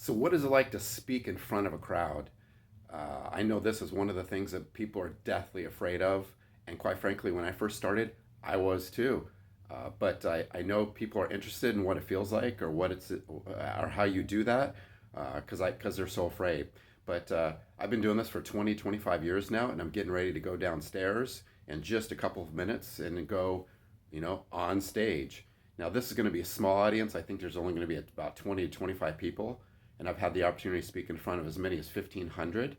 So, what is it like to speak in front of a crowd? I know this is one of the things that people are deathly afraid of. And quite frankly, when I first started, I was too. But I know people are interested in what it feels like or or how you do that because they're so afraid. But I've been doing this for 20, 25 years now, and I'm getting ready to go downstairs in just a couple of minutes and go, on stage. Now, this is going to be a small audience. I think there's only going to be about 20 to 25 people, and I've had the opportunity to speak in front of as many as 1,500.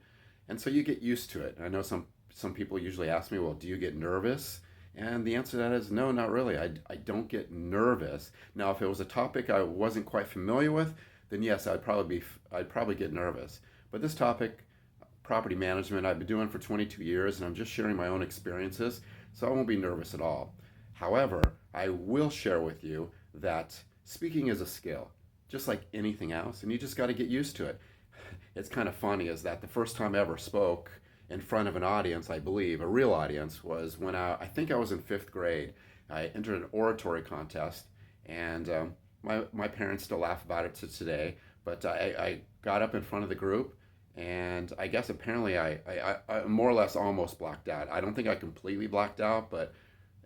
And so you get used to it. I know some people usually ask me, well, do you get nervous? And the answer to that is no, not really. I don't get nervous. Now, if it was a topic I wasn't quite familiar with, then yes, I'd probably get nervous. But this topic, property management, I've been doing for 22 years, and I'm just sharing my own experiences, so I won't be nervous at all. However, I will share with you that speaking is a skill, just like anything else, and you just got to get used to it. It's kind of funny is that the first time I ever spoke in front of an audience, I believe, a real audience, was when I think I was in fifth grade. I entered an oratory contest, and my parents still laugh about it to today. But I got up in front of the group, and I guess apparently I more or less almost blacked out. I don't think I completely blacked out, but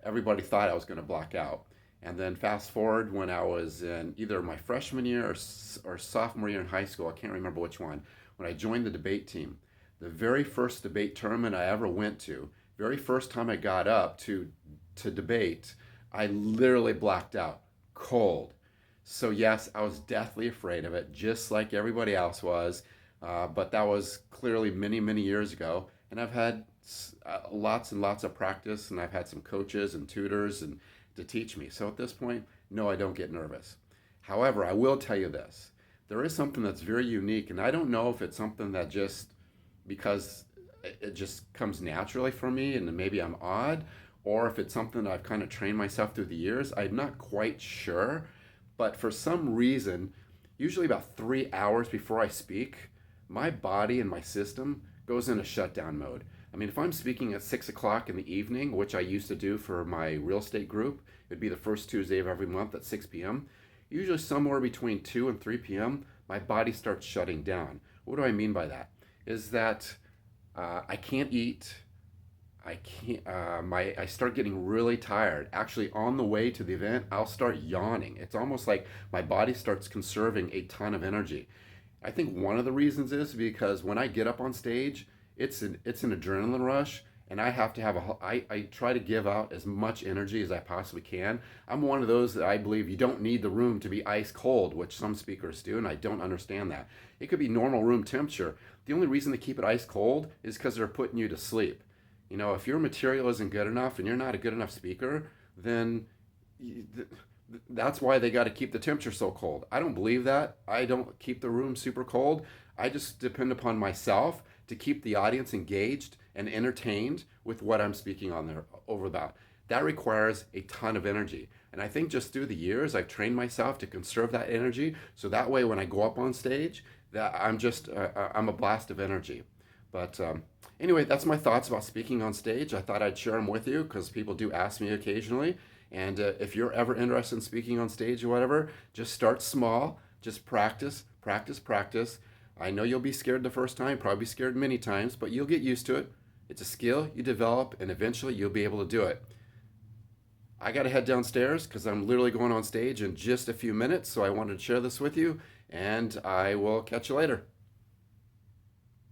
everybody thought I was going to black out. And then fast forward when I was in either my freshman year or sophomore year in high school, I can't remember which one, when I joined the debate team. The very first debate tournament I ever went to, very first time I got up to debate, I literally blacked out cold. So yes, I was deathly afraid of it, just like everybody else was. But that was clearly many, many years ago, and I've had lots and lots of practice, and I've had some coaches and tutors and to teach me. So at this point, no, I don't get nervous. However, I will tell you this: there is something that's very unique, and I don't know if it's something that just because it just comes naturally for me, and maybe I'm odd, or if it's something that I've kind of trained myself through the years. I'm not quite sure, but for some reason, usually about 3 hours before I speak, my body and my system goes into shutdown mode. I mean, if I'm speaking at 6 o'clock in the evening, which I used to do for my real estate group, it'd be the first Tuesday of every month at 6 p.m. Usually, somewhere between 2 and 3 p.m., my body starts shutting down. What do I mean by that? Is that I can't eat. I can't. I start getting really tired. Actually, on the way to the event, I'll start yawning. It's almost like my body starts conserving a ton of energy. I think one of the reasons is because when I get up on stage, it's an adrenaline rush, and I have to have I try to give out as much energy as I possibly can. I'm one of those that I believe you don't need the room to be ice cold, which some speakers do, and I don't understand that. It could be normal room temperature. The only reason they keep it ice cold is because they're putting you to sleep. If your material isn't good enough and you're not a good enough speaker, then you, that's why they got to keep the temperature so cold. I don't believe that. I don't keep the room super cold. I just depend upon myself to keep the audience engaged and entertained with what I'm speaking on there over about. That requires a ton of energy. And I think just through the years, I've trained myself to conserve that energy. So that way, when I go up on stage, that I'm a blast of energy. But anyway, that's my thoughts about speaking on stage. I thought I'd share them with you because people do ask me occasionally. And if you're ever interested in speaking on stage or whatever, just start small. Just practice, practice, practice. I know you'll be scared the first time, probably scared many times, but you'll get used to it. It's a skill you develop, and eventually you'll be able to do it. I got to head downstairs because I'm literally going on stage in just a few minutes, so I wanted to share this with you, and I will catch you later.